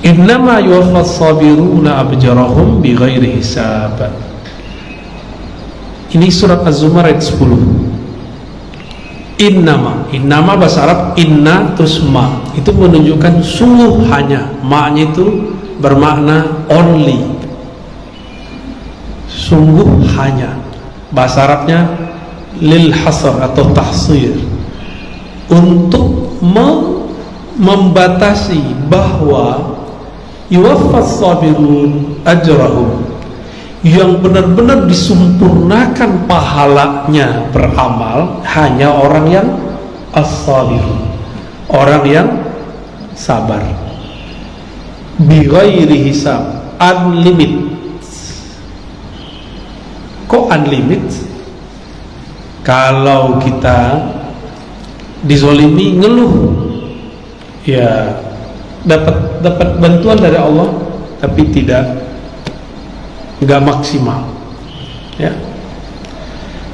Innama yuwaffas sabiruna ajrahum bighairi hisab. Ini surat Az-Zumar ayat 10. Innama bahasa Arab inna terus ma, itu menunjukkan sungguh hanya. Ma-nya itu bermakna only, sungguh hanya. Bahasa Arabnya lil hasr atau tahsir, untuk membatasi bahwa yuwaffas sabirun ajrahum, yang benar-benar disempurnakan pahalanya beramal hanya orang yang as-sabirun, orang yang sabar. Bighairi hisab, unlimited. Kok unlimited? Kalau kita dizolimi ngeluh, ya dapat bantuan dari Allah, tapi nggak maksimal. Ya,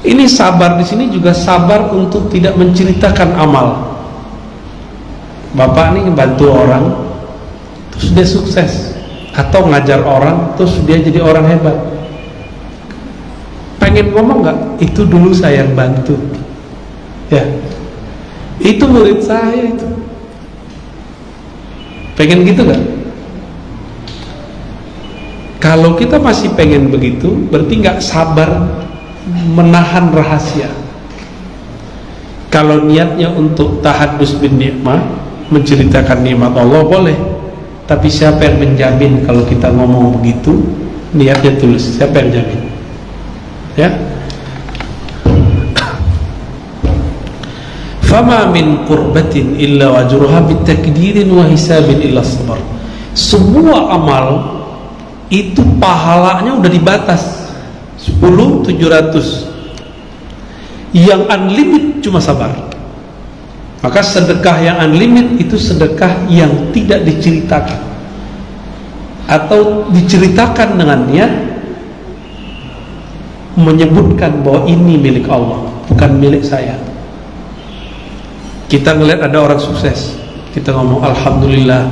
ini sabar di sini juga sabar untuk tidak menceritakan amal. Bapak ini ngebantu orang, terus dia sukses, atau ngajar orang, terus dia jadi orang hebat. Pengen ngomong nggak? Itu dulu saya yang bantu. Ya, itu murid saya itu. Pengen gitu nggak? Kalau kita masih pengen begitu, berarti nggak sabar menahan rahasia. Kalau niatnya untuk tahadus bin nikmah, menceritakan nikmat Allah, boleh. Tapi siapa yang menjamin kalau kita ngomong begitu niatnya tulus? Siapa yang jamin? Ya. Fama min qurbatin illa wajruha bitakdirin wa hisabin illa sabar. Semua amal itu pahalanya udah dibatas 10.700. Yang unlimited cuma sabar. Maka sedekah yang unlimited itu sedekah yang tidak diceritakan, atau diceritakan dengan niat menyebutkan bahwa ini milik Allah, bukan milik saya. Kita ngelihat ada orang sukses, kita ngomong alhamdulillah,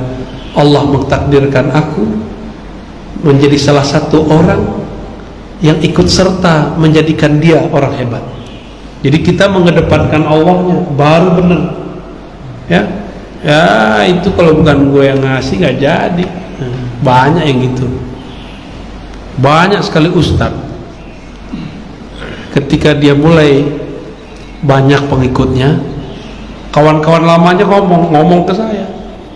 Allah mentakdirkan aku menjadi salah satu orang yang ikut serta menjadikan dia orang hebat. Jadi kita mengedepankan Allahnya, baru benar. Ya, itu kalau bukan gue yang ngasih nggak jadi. Banyak yang gitu. Banyak sekali ustaz, ketika dia mulai banyak pengikutnya, kawan-kawan lamanya ngomong ke saya,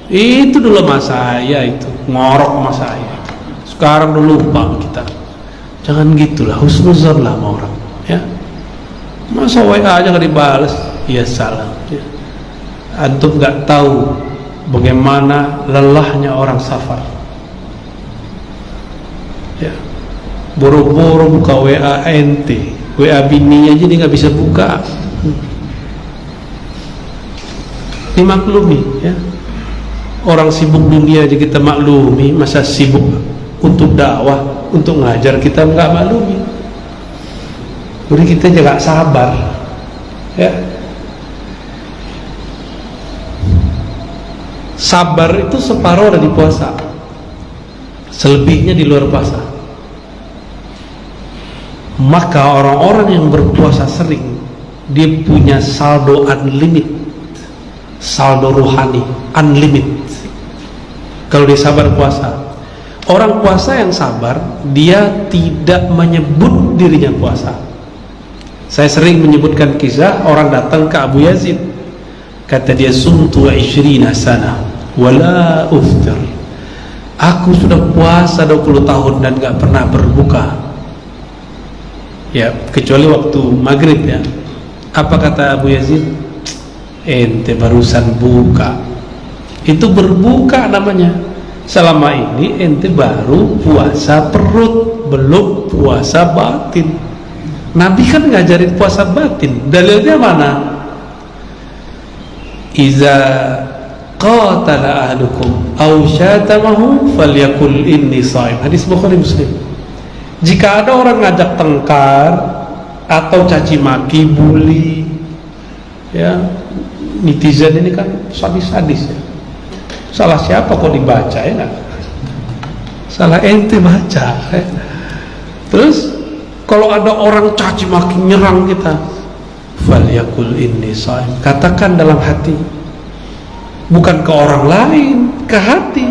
itu dulu mas saya itu ngorok mas saya, sekarang udah lupa kita. Jangan gitulah, husnuzon lah sama orang. Ya, masa WA aja nggak dibales, ya salah. Ya. Antum nggak tahu bagaimana lelahnya orang safar. Ya, boro-boro buka WA ente, WA bini aja dia nggak bisa buka. Dimaklumi, ya. Orang sibuk dunia aja kita maklumi, masa sibuk untuk dakwah, untuk ngajar kita nggak maklumi. Jadi kita juga sabar, ya. Sabar itu separuh ada di puasa, selebihnya di luar puasa. Maka orang-orang yang berpuasa sering, dia punya saldo unlimited, saldo rohani unlimited. Kalau dia sabar puasa, orang puasa yang sabar, dia tidak menyebut dirinya puasa. Saya sering menyebutkan kisah orang datang ke Abu Yazid, kata dia, sumtu 20 sana wala uftir. Aku sudah puasa 20 tahun dan gak pernah berbuka, ya, kecuali waktu maghrib, ya. Apa kata Abu Yazid? Ente barusan buka, itu berbuka namanya. Selama ini ente baru puasa perut, belum puasa batin. Nabi kan ngajarin puasa batin. Dalilnya mana? Iza qatala ahlukum aw syatamahu falyakul inni shaim. Hadis Bukhari Muslim. Jika ada orang ngajak tengkar atau caci maki, bully, ya, netizen ini kan sadis-sadis, ya. Salah siapa kok dibaca, ya nggak? salah ente baca. Terus kalau ada orang caci maki nyerang kita, falyakul inni shaim, katakan dalam hati, bukan ke orang lain, ke hati.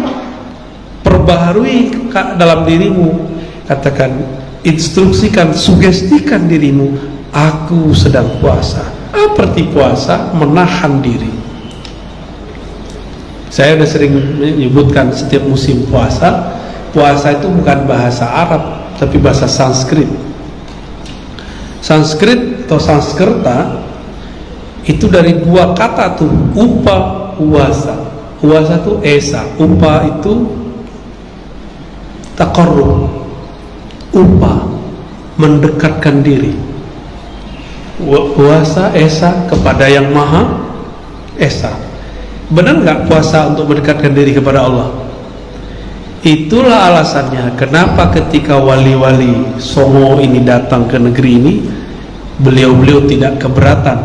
Perbaharui dalam dirimu, katakan, instruksikan, sugestikan dirimu, aku sedang puasa. Arti puasa menahan diri. Saya sudah sering menyebutkan setiap musim puasa, puasa itu bukan bahasa Arab tapi bahasa Sanskrit. Sanskrit atau Sanskerta itu dari dua kata tuh, upa, uasa. Uasa itu esa, upa itu taqarrub, upa mendekatkan diri. Puasa esa kepada yang maha esa. Benar nggak puasa untuk mendekatkan diri kepada Allah? Itulah alasannya kenapa ketika wali-wali Songo ini datang ke negeri ini, beliau-beliau tidak keberatan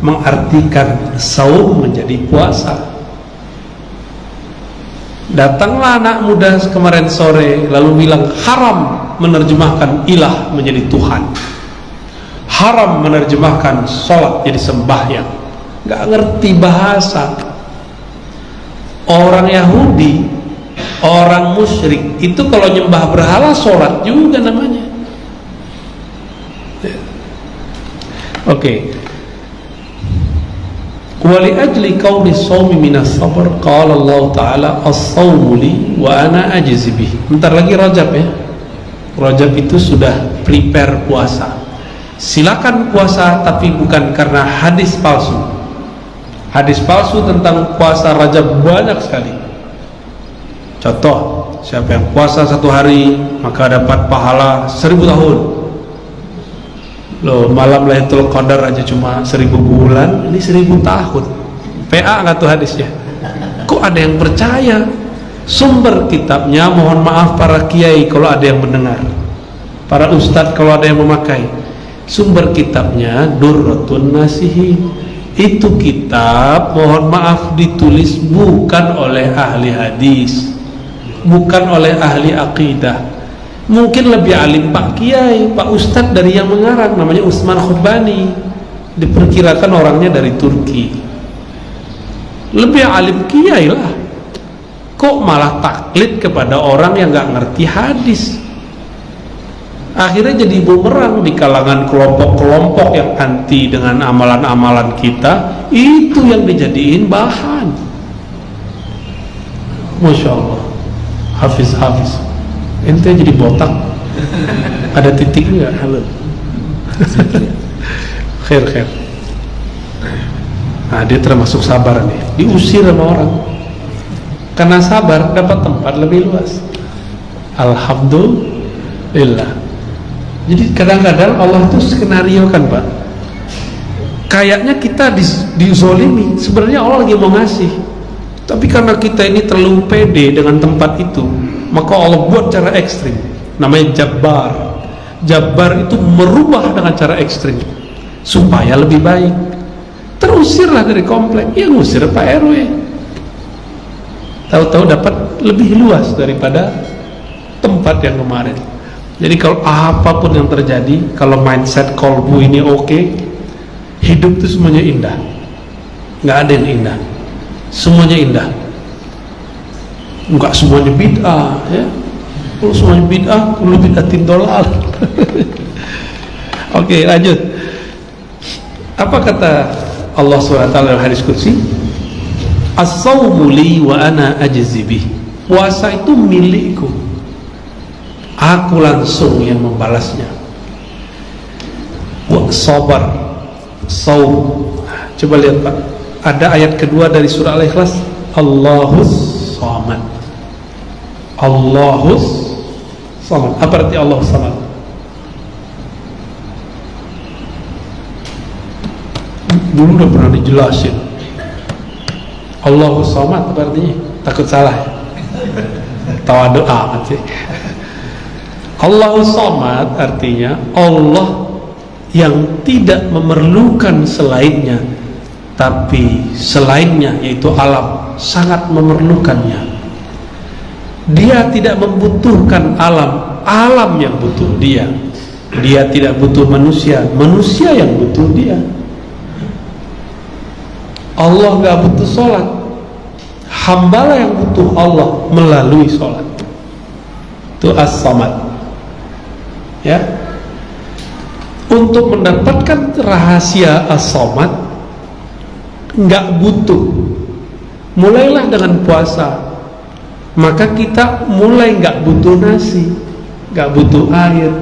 mengartikan saum menjadi puasa. Datanglah anak muda kemarin sore lalu bilang haram menerjemahkan ilah menjadi Tuhan, haram menerjemahkan sholat jadi sembahyang. Gak ngerti bahasa. Orang Yahudi, orang musyrik itu kalau nyembah berhala sholat juga namanya. Oke. Wali ajli kauni sawmi minas sabr, qala Allah Ta'ala as-sawmu li wa ana ajzi bih. Bentar lagi Rajab ya. Rajab itu sudah prepare puasa. Silakan puasa, tapi bukan karena hadis palsu. Hadis palsu tentang puasa Rajab banyak sekali. Contoh, siapa yang puasa 1 hari maka dapat pahala 1000 tahun. Loh, malam Lailatul Qadar aja cuma 1000 bulan, ini 1000 tahun. PA nggak tuh hadisnya? Kok ada yang percaya? Sumber kitabnya, mohon maaf para kiai kalau ada yang mendengar, para ustadz kalau ada yang memakai. Sumber kitabnya Durratun Nasihin. Itu kitab, mohon maaf, ditulis bukan oleh ahli hadis, bukan oleh ahli akidah. Mungkin lebih alim Pak Kiai, Pak Ustadz dari yang mengarang, namanya Utsman Khubani, diperkirakan orangnya dari Turki. Lebih alim Kiai lah. Kok malah taklid kepada orang yang gak ngerti hadis? Akhirnya jadi bumerang di kalangan kelompok-kelompok yang anti dengan amalan-amalan kita. Itu yang dijadiin bahan. Masya Allah. Hafiz ente jadi botak. Ada titik enggak? Halo. Khair. Nah, dia termasuk sabar nih. Diusir sama orang. Karena sabar dapat tempat lebih luas. Alhamdulillah. Jadi kadang-kadang Allah itu skenario kan Pak. Kayaknya kita dizolimi, sebenarnya Allah lagi mau ngasih. Tapi karena kita ini terlalu pede dengan tempat itu, maka Allah buat cara ekstrim. Namanya Jabbar. Jabbar itu merubah dengan cara ekstrim supaya lebih baik. Terusirlah dari komplek. Ya ngusir Pak RW. Tahu-tahu dapat lebih luas daripada tempat yang kemarin. Jadi kalau apapun yang terjadi, kalau mindset kolbu ini oke, hidup itu semuanya indah. Nggak ada yang indah. Semuanya indah. Enggak semuanya bid'ah ya. Kalau semuanya bid'ah, kullu bid'atin dolal. Oke, lanjut. Apa kata Allah SWT dalam hadis qudsi? As-sawmu li wa ana ajzi bih. Puasa itu milikku, aku langsung yang membalasnya. Wa sabar, saum. Coba lihat Pak, ada ayat kedua dari surah Al-Ikhlas, Allahus Samad. Allahus Samad. Apa arti Allahus Samad? Dulu udah pernah dijelasin. Allahus Samad apa artinya? Takut salah. Tawadu amat sih. Allahus Samad artinya Allah yang tidak memerlukan selainnya, tapi selainnya yaitu alam sangat memerlukannya. Dia tidak membutuhkan alam, alam yang butuh dia. Dia tidak butuh manusia, manusia yang butuh dia. Allah gak butuh sholat, hambalah yang butuh Allah melalui sholat. Itu as-samad. Ya, untuk mendapatkan rahasia as-samad gak butuh. Mulailah dengan puasa, maka kita mulai gak butuh nasi, gak butuh air.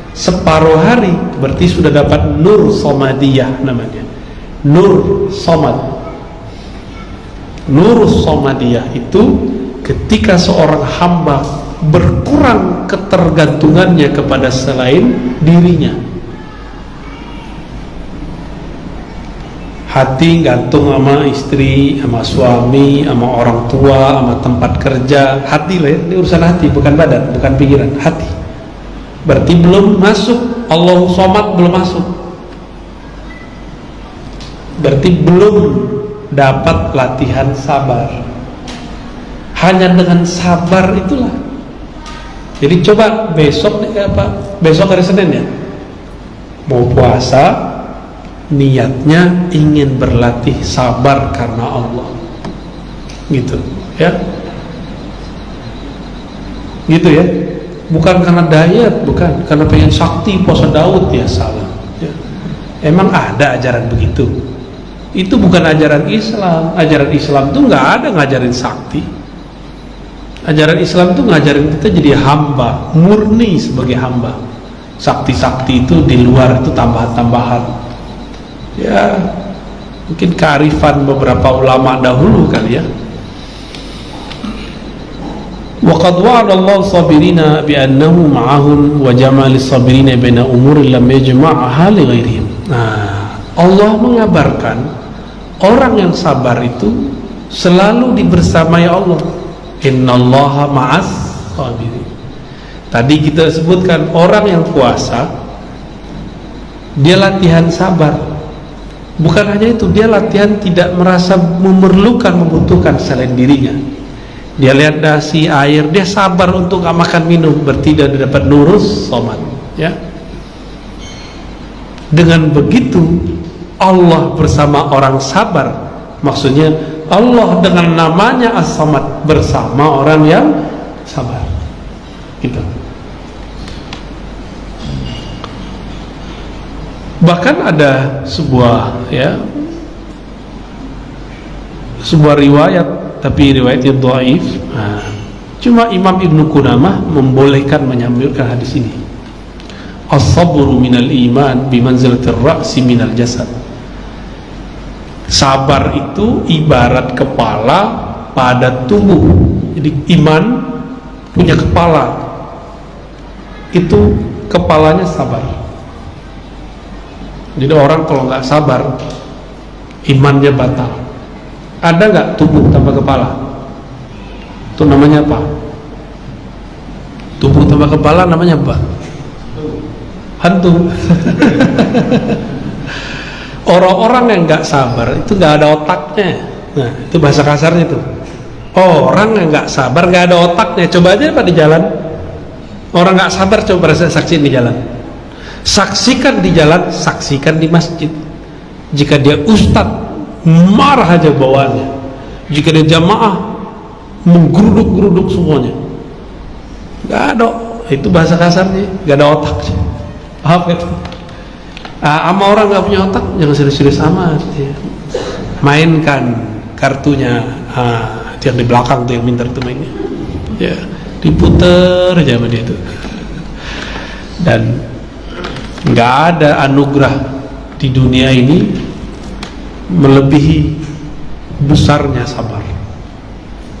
Separuh hari berarti sudah dapat nur somadiyah namanya. Nur somad. Nur somadiyah itu ketika seorang hamba berkurang ketergantungannya kepada selain dirinya. Hati gantung sama istri, sama suami, sama orang tua, sama tempat kerja. Hati lah ya, ini urusan hati, bukan badan, bukan pikiran, hati. Berarti belum masuk, Allahu Somad belum masuk. Berarti belum dapat latihan sabar. Hanya dengan sabar itulah. Jadi coba besok besok hari Senin ya, mau puasa, niatnya ingin berlatih sabar karena Allah, gitu ya, gitu ya. Bukan karena diet, bukan karena pengen sakti puasa Daud, ya salah ya. Emang ada ajaran begitu? Itu bukan ajaran Islam. Ajaran Islam tuh nggak ada ngajarin sakti. Ajaran Islam tuh ngajarin kita jadi hamba murni sebagai hamba. Sakti-sakti itu di luar, itu tambahan-tambahan ya, mungkin kearifan beberapa ulama dahulu kali ya. Waqad wa'ada Allah sabirina bi annahu ma'ahum wa jama'a lis-sabirina baina umuri lam yajma'ha li ghairihim. Nah, Allah mengabarkan orang yang sabar itu selalu dibersamai Allah. Innallaha ma'as sabirin. Tadi kita sebutkan orang yang puasa dia latihan sabar. Bukan hanya itu, dia latihan tidak merasa membutuhkan selain dirinya. Dia lihat dasi air, dia sabar untuk gak makan minum, berarti dia dapat nurus somad ya. Dengan begitu Allah bersama orang sabar, maksudnya Allah dengan namanya as-samad bersama orang yang sabar gitu. Bahkan ada sebuah riwayat, tapi riwayatnya dhaif. Cuma Imam Ibnu Qudamah membolehkan menyambungkan hadis ini. As-sabru minal iman bimanzilatir ra'si minal jasad. Sabar itu ibarat kepala pada tubuh. Jadi iman punya kepala, itu kepalanya sabar. Jadi orang kalau nggak sabar, imannya batal. Ada nggak tubuh tanpa kepala? Itu namanya apa? Tubuh tanpa kepala namanya apa? Hantu. Orang-orang yang nggak sabar itu nggak ada otaknya. Nah, itu bahasa kasarnya itu. Orang yang nggak sabar nggak ada otaknya. Coba aja Pak di jalan. Orang nggak sabar coba saksiin di jalan. Saksikan di jalan, saksikan di masjid. Jika dia ustadz, marah aja bawaannya. Jika dia jamaah, menggeruduk-geruduk semuanya. Gak ada, itu bahasa kasarnya, gak ada otaknya. Paham kan? Sama orang gak punya otak, jangan serius-serius amat ya. Mainkan kartunya, yang di belakang tuh yang minta itu mainnya ya, diputer aja sama dia tuh. Dan nggak ada anugerah di dunia ini melebihi besarnya sabar.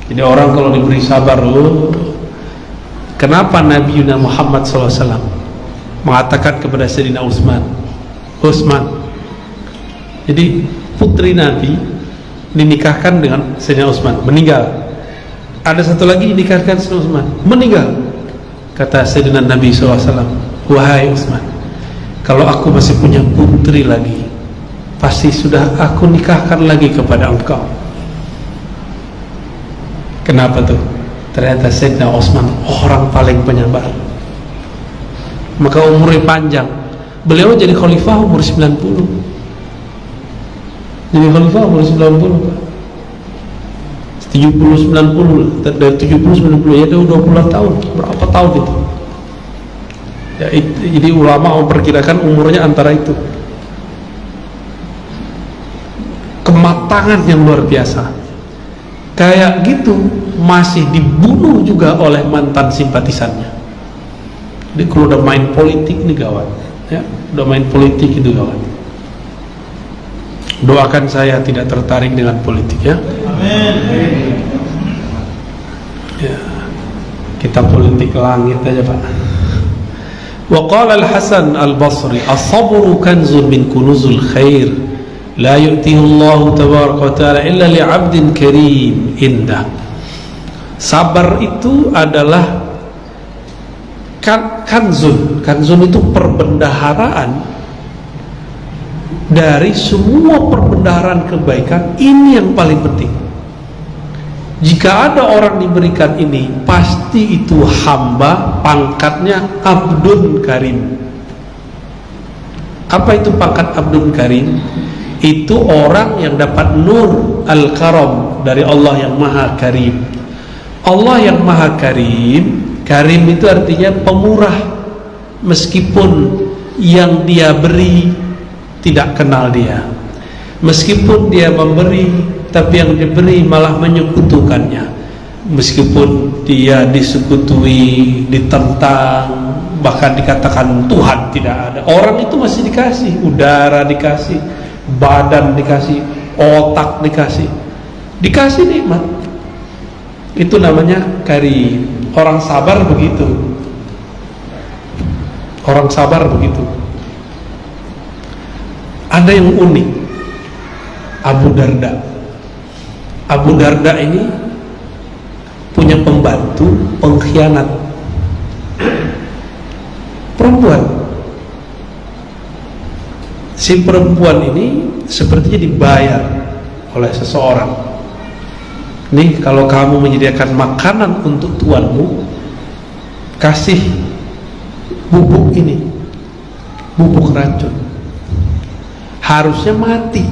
Jadi orang kalau diberi sabar, kenapa Nabi Muhammad SAW mengatakan kepada Sayyidina Utsman, jadi putri Nabi dinikahkan dengan Sayyidina Utsman, meninggal. Ada satu lagi dinikahkan Sayyidina Utsman, meninggal. Kata Sayyidina Nabi SAW, wahai Utsman, kalau aku masih punya putri lagi, pasti sudah aku nikahkan lagi kepada engkau. Kenapa tuh? Ternyata Sayyidina Utsman orang paling penyabar, maka umurnya panjang. Beliau jadi khalifah umur 90. Jadi khalifah umur 90, Pak. 70 90, dari 70 90 ya udah 20 tahun. Berapa tahun itu? Ya, jadi ulama memperkirakan umurnya antara itu. Kematangan yang luar biasa. Kayak gitu masih dibunuh juga oleh mantan simpatisannya. Jadi kalau udah main politik ini gawat, ya, udah main politik itu gawat. Doakan saya tidak tertarik dengan politik, ya. Amin. Ya, kita politik langit aja, Pak. Wa qala al-Hasan al-Basri, as-sabru kanzun min kunuzul khair, la yu'tihi Allah tabaraka wa ta'ala illa li'abdin karim indah. Sabar itu adalah kanzun. Kanzun itu perbendaharaan dari semua perbendaharaan kebaikan. Ini yang paling penting. Jika ada orang diberikan ini, pasti itu hamba, pangkatnya Abdun Karim. Apa itu pangkat Abdun Karim? Itu orang yang dapat nur al-karam dari Allah yang maha karim. Allah yang maha karim, karim itu artinya pemurah. Meskipun yang dia beri tidak kenal dia, meskipun dia memberi tapi yang diberi malah menyekutukannya, meskipun dia disekutuhi, ditentang, bahkan dikatakan Tuhan tidak ada, orang itu masih dikasih udara, dikasih badan, dikasih otak, dikasih nikmat. Itu namanya karim. Orang sabar begitu. Orang sabar begitu. Ada yang unik, Abu Darda. Abu Darda ini punya pembantu pengkhianat, perempuan. Si perempuan ini sepertinya dibayar oleh seseorang. Nih, kalau kamu menyediakan makanan untuk tuanmu, kasih bubuk ini, bubuk racun. Harusnya mati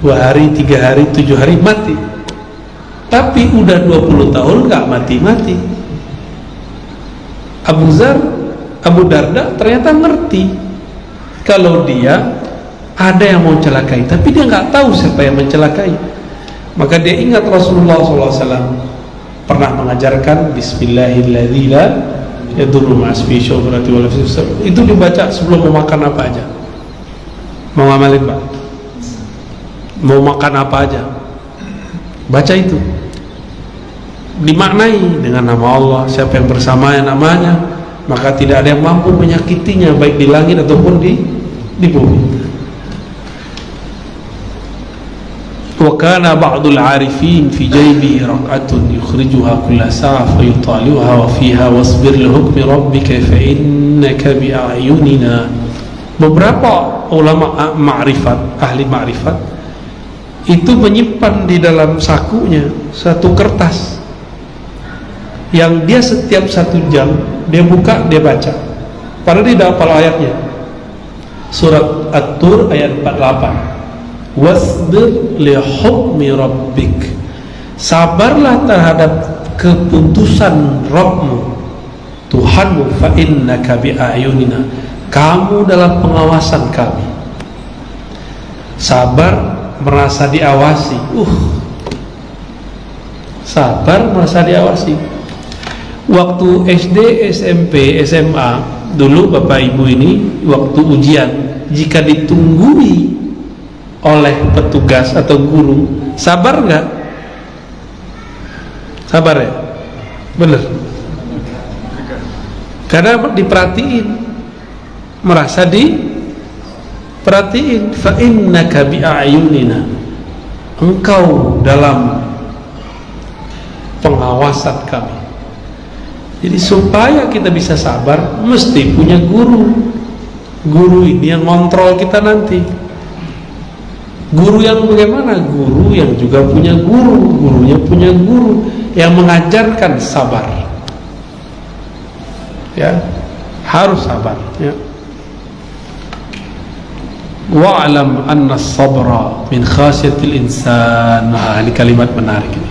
2 hari, 3 hari, 7 hari mati. Tapi udah 20 tahun gak mati-mati. Abu Darda ternyata ngerti kalau dia ada yang mau celakai, tapi dia nggak tahu siapa yang mencelakai. Maka dia ingat Rasulullah SAW pernah mengajarkan Bismillahirrahmanirrahim la yadurru ma'asmi syawrati wal fisab. Itu dibaca sebelum mau makan apa aja. Mau ngamalin, Pak? Mau makan apa aja, baca itu. Dimaknai dengan nama Allah, siapa yang bersamanya namanya, maka tidak ada yang mampu menyakitinya, baik di langit ataupun di bumi. Wa kana ba'dul 'arifin fi jaybihi raq'atun yukhrijuha kulla sa'a fa yutali'uha wa fiha wasbir li hukmi rabbika fa innaka bi a'yunina. Beberapa ulama ma'rifat, ahli ma'rifat, itu menyimpan di dalam sakunya satu kertas yang dia setiap 1 jam dia buka, dia baca. Padahal dia dah hafal ayatnya. Surat At-Tur ayat 48. Wasbir li hukmi rabbik. Sabarlah terhadap keputusan Rabbmu, Tuhanmu, fa innaka bi ayunina. Kamu dalam pengawasan kami. Sabar merasa diawasi. Sabar merasa diawasi. Waktu SD, SMP, SMA dulu Bapak Ibu ini waktu ujian, jika ditunggui oleh petugas atau guru, sabar nggak? Sabar ya? Bener? Karena diperhatiin, merasa diperhatiin. Fa innaka bi a'yunina, engkau dalam pengawasan kami. Jadi supaya kita bisa sabar, mesti punya guru. Guru ini yang ngontrol kita nanti. Guru yang bagaimana? Guru yang juga punya guru, gurunya punya guru yang mengajarkan sabar. Ya, harus sabar. Ya. Wa'lam anna as-sabra min khasyatil insan. Nah, ini kalimat menarik ini.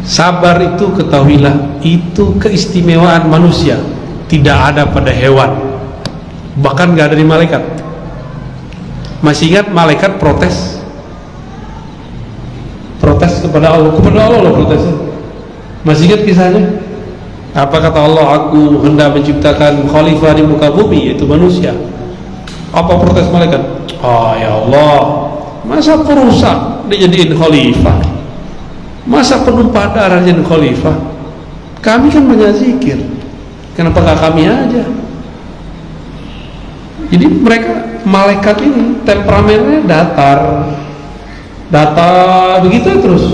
Sabar itu, ketahuilah, itu keistimewaan manusia. Tidak ada pada hewan, bahkan gak ada di malaikat. Masih ingat malaikat protes kepada Allah loh protesnya. Masih ingat kisahnya? Apa kata Allah? Aku hendak menciptakan khalifah di muka bumi, yaitu manusia. Apa protes malaikat? Oh ya Allah, masa perusak dijadiin khalifah, masa penumpah darah jadi khalifah? Kami kan banyak zikir, kenapa gak kami aja? Jadi mereka, malaikat ini temperamennya datar begitu terus,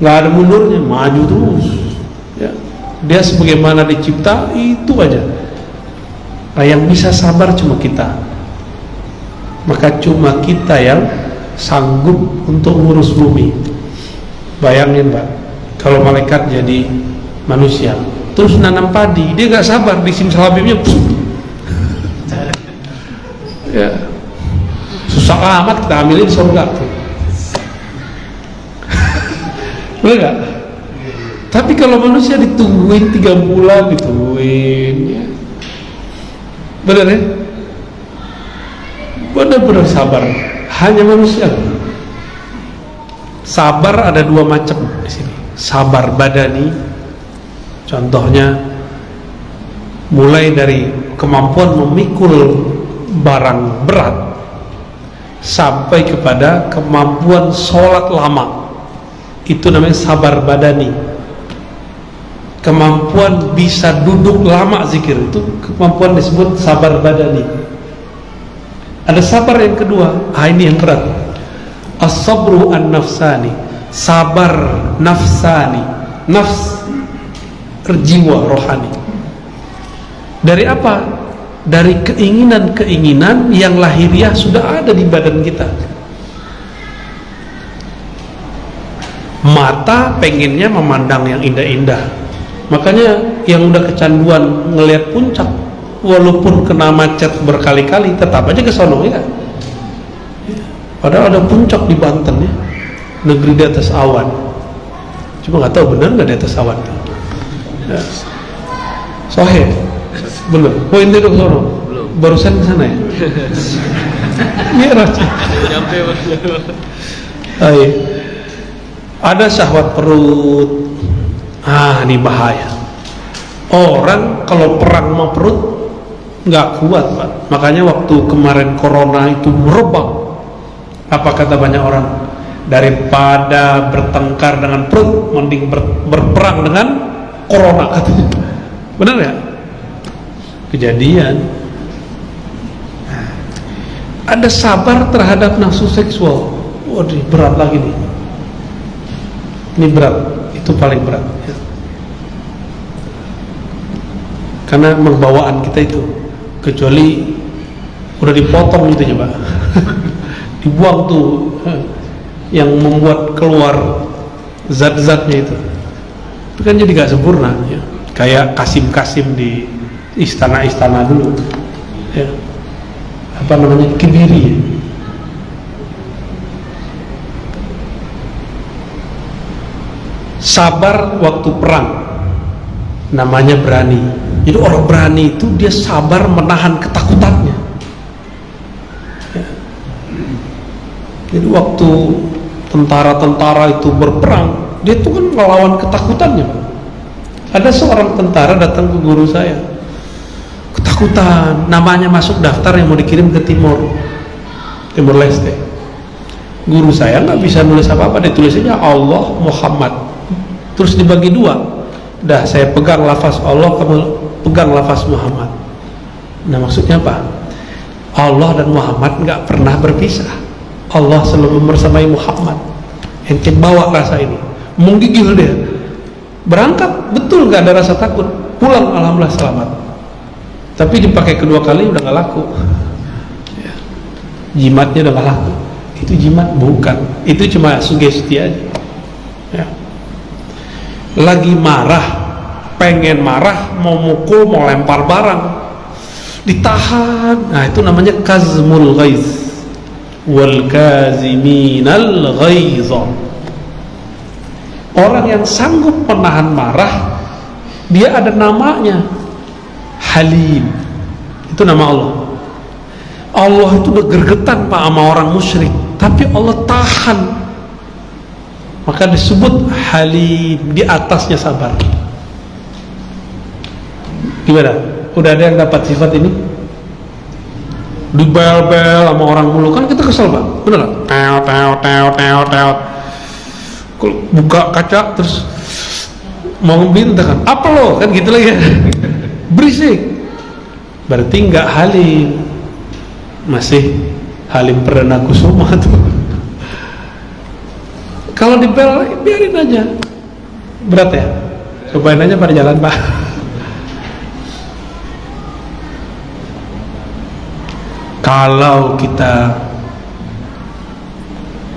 nggak ada mundurnya, maju terus. Ya. Dia sebagaimana dicipta itu aja. Nah, yang bisa sabar cuma kita. Maka cuma kita yang sanggup untuk ngurus bumi. Bayangin Pak, kalau malaikat jadi manusia terus nanam padi, dia nggak sabar, di simsalabimnya ya, susah amat kita ambilin surga tuh. Bener gak? Tapi kalau manusia ditungguin 3 bulan, ditungguin ya. Bener ya? Benar-benar sabar. Hanya manusia. Sabar ada 2 macam di sini. Sabar badani, contohnya mulai dari kemampuan memikul barang berat sampai kepada kemampuan sholat lama, itu namanya sabar badani. Kemampuan bisa duduk lama zikir, itu kemampuan disebut sabar badani. Ada sabar yang kedua, ini yang berat, as-sabru an-nafsani, sabar nafsani, nafs, jiwa rohani. Dari apa? Dari keinginan-keinginan yang lahiriah sudah ada di badan kita. Mata pengennya memandang yang indah-indah, makanya yang udah kecanduan ngelihat puncak, walaupun kena macet berkali-kali tetap aja ke sono ya. Padahal ada puncak di Banten ya, negeri di atas awan. Cuma nggak tahu benar nggak di atas awan. Ya. Sohe, belum. Oh ini dong sono. Barusan ke sana ya. Merah. Nyampe. Hai. Ada syahwat perut. Ini bahaya. Orang kalau perang sama perut nggak kuat Pak. Makanya waktu kemarin corona itu merebak, apa kata banyak orang? Daripada bertengkar dengan perut, mending berperang dengan corona katanya. Benar ya? Kejadian. Ada sabar terhadap nafsu seksual. Waduh, berat lagi nih. Ini berat, itu paling berat ya. Karena membawaan kita itu, kecuali udah dipotong gitu ya Pak. Dibuang tuh yang membuat keluar zat-zatnya itu kan jadi gak sempurna ya. Kayak Kasim di istana-istana dulu ya. Apa namanya, Kibiri ya. Sabar waktu perang namanya berani. Jadi orang berani itu dia sabar menahan ketakutannya ya. Jadi waktu tentara-tentara itu berperang, dia tuh kan melawan ketakutannya. Ada seorang tentara datang ke guru saya, ketakutan, namanya masuk daftar yang mau dikirim ke Timor Leste. Guru saya nggak bisa nulis apa-apa, dia tulisnya Allah Muhammad, terus dibagi 2. Dah saya pegang lafaz Allah, kamu pegang lafaz Muhammad. Nah maksudnya apa? Allah dan Muhammad nggak pernah berpisah. Allah selalu bersamai Muhammad. Ente bawa rasa ini, menggigil dia. Berangkat betul nggak ada rasa takut, pulang alhamdulillah selamat. Tapi dipakai kedua kali udah nggak laku. Jimatnya udah nggak laku. itu jimat? Bukan, itu cuma sugesti aja ya. Lagi marah, pengen marah, mau mukul, mau lempar barang, ditahan. Nah itu namanya kazmul ghaiz. Wal kaziminal ghaiz. Orang yang sanggup menahan marah, dia ada namanya, Halim. Itu nama Allah. Allah itu udah gergetan Pak sama orang musyrik, tapi Allah tahan, maka disebut Halim. Di atasnya sabar. Gimana? Udah ada yang dapat sifat ini? Dibel-bel sama orang mulu, kan kita kesel Pak, bener gak? Teot. Buka kaca terus mau ngebintang kan, apa lo? Kan gitu lagi ya. Berisik. Berarti nggak Halim, masih Halim Perdana Kusuma tuh. Kalau dibel, biarin aja. Berat ya? Cobain aja pada jalan Pak. Kalau kita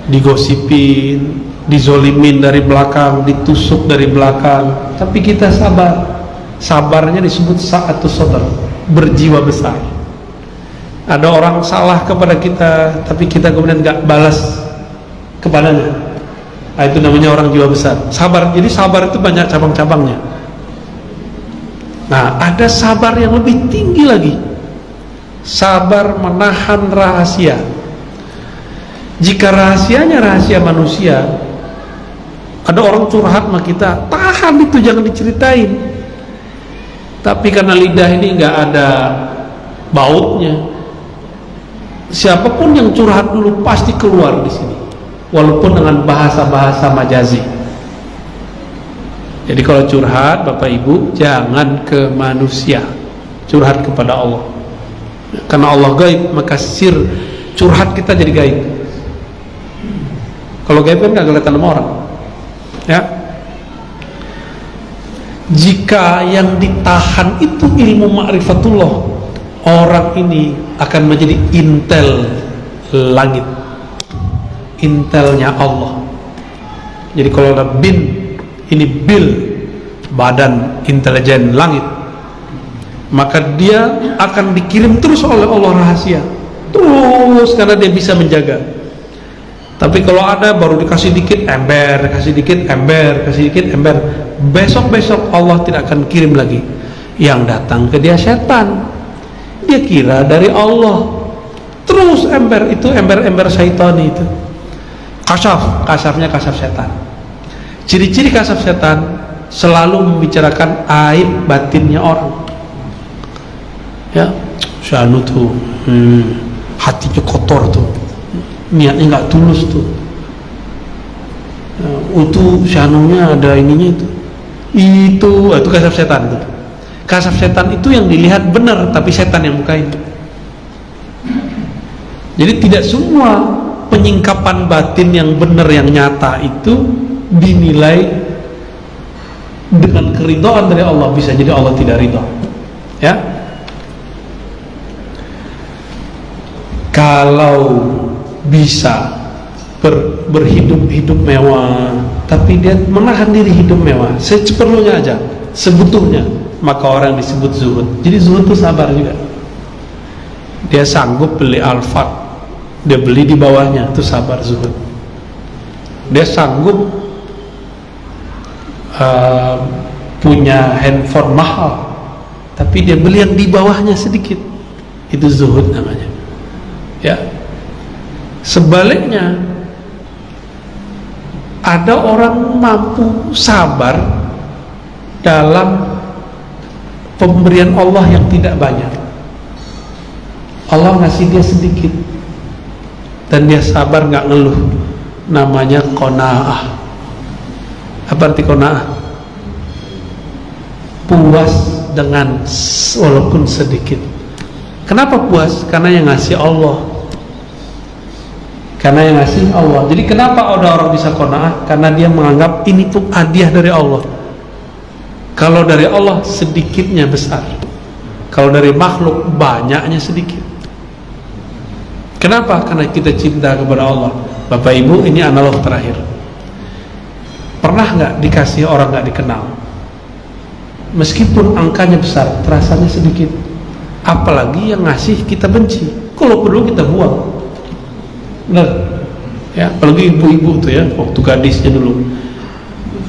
digosipin, dizolimin dari belakang, ditusuk dari belakang, tapi kita sabar. Sabarnya disebut sa'atus sadr, berjiwa besar. Ada orang salah kepada kita, tapi kita kemudian gak balas kepadanya. Nah, itu namanya orang jiwa besar. Sabar. Jadi sabar itu banyak cabang-cabangnya. Nah, ada sabar yang lebih tinggi lagi. Sabar menahan rahasia. Jika rahasianya rahasia manusia, ada orang curhat sama kita, tahan itu, jangan diceritain. Tapi karena lidah ini nggak ada bautnya, siapapun yang curhat dulu pasti keluar di sini, walaupun dengan bahasa-bahasa majazi. Jadi kalau curhat Bapak Ibu jangan ke manusia, curhat kepada Allah. Karena Allah gaib, maka sir curhat kita jadi gaib. Kalau gaib kan nggak kelihatan sama orang ya. Jika yang ditahan itu ilmu ma'rifatullah, orang ini akan menjadi intel langit, intelnya Allah. Jadi kalau ada bin, ini bil, badan intelijen langit, maka dia akan dikirim terus oleh Allah rahasia terus, karena dia bisa menjaga. Tapi kalau ada baru dikasih dikit ember, kasih dikit ember, kasih dikit ember, besok-besok Allah tidak akan kirim lagi. Yang datang ke dia setan, dia kira dari Allah, terus ember itu ember-ember syaitan itu. Kasafnya kasaf setan. Ciri-ciri kasaf setan selalu membicarakan aib batinnya orang. Ya, syanu tuh, hatinya kotor tuh, niatnya nggak tulus tuh, itu syanunya ada ininya itu kasaf setan tuh. Kasaf setan itu yang dilihat benar, tapi setan yang bukain. Jadi tidak semua penyingkapan batin yang benar, yang nyata itu dinilai dengan keridhaan dari Allah. Bisa jadi Allah tidak ridha ya. Kalau bisa berhidup mewah, tapi dia menahan diri hidup mewah seperlunya aja, sebutuhnya, maka orang disebut zuhud. Jadi zuhud itu sabar juga. Dia sanggup beli Alphard, dia beli di bawahnya, itu sabar zuhud. Dia sanggup punya handphone mahal, tapi dia beli yang di bawahnya sedikit, itu zuhud namanya ya. Sebaliknya, ada orang mampu sabar dalam pemberian Allah yang tidak banyak. Allah ngasih dia sedikit dan dia sabar, nggak ngeluh. Namanya qanaah. Apa arti qanaah? Puas dengan walaupun sedikit. Kenapa puas? Karena yang ngasih Allah. Karena yang ngasih Allah. Jadi kenapa ada orang bisa qanaah? Karena dia menganggap ini tuh hadiah dari Allah. Kalau dari Allah sedikitnya besar, kalau dari makhluk banyaknya sedikit. Kenapa? Karena kita cinta kepada Allah. Bapak Ibu, ini analog terakhir. Pernah nggak dikasih orang nggak dikenal, meskipun angkanya besar, terasanya sedikit? Apalagi yang ngasih kita benci, kalau perlu kita buang. Benar? Ya, apalagi ibu-ibu tuh ya, waktu gadisnya dulu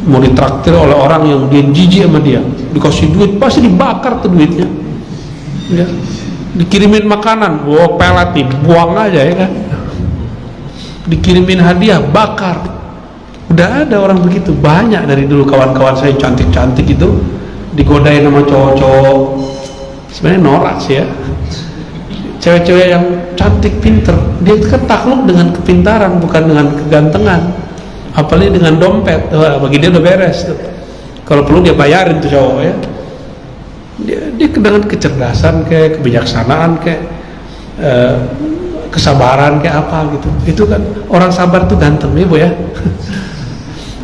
mau ditraktir oleh orang yang dia jijik sama dia, dikasih duit pasti dibakar tuh duitnya, ya. Dikirimin makanan, wow, pelet nih, buang aja ya kan. Dikirimin hadiah, bakar. Udah ada orang begitu, banyak dari dulu kawan-kawan saya cantik-cantik itu digodain sama cowok-cowok. Sebenarnya norak sih ya. Cewek-cewek yang cantik, pinter, dia kan takluk dengan kepintaran, bukan dengan kegantengan. Apalagi dengan dompet, bagi dia udah beres tuh. Kalau perlu dia bayarin tuh cowok ya. Dia dengan kecerdasan kayak kebijaksanaan kayak kesabaran kayak apa gitu. Itu kan orang sabar tuh ganteng ya Bu ya.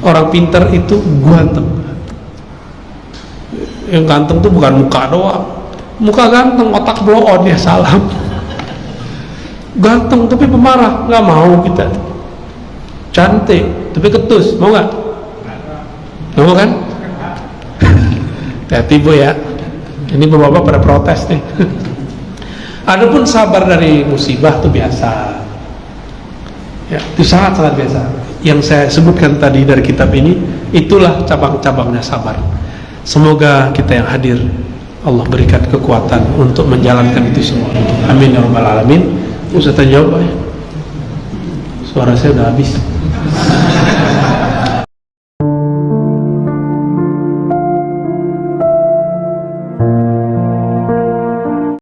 Orang pintar itu ganteng. Yang ganteng tuh bukan muka doang. Muka ganteng, otak blow on ya salam. Ganteng tapi pemarah, nggak mau kita. Cantik tapi ketus, mau nggak? Mau kan? Hati Bu ya. Ini bapak-bapak pada protes nih. Adapun sabar dari musibah itu biasa. Ya, itu sangat-sangat biasa. Yang saya sebutkan tadi dari kitab ini, itulah cabang-cabangnya sabar. Semoga kita yang hadir Allah berikan kekuatan untuk menjalankan itu semua. Amin ya rabbal alamin. Ustaz jawab ya. Suara saya udah habis.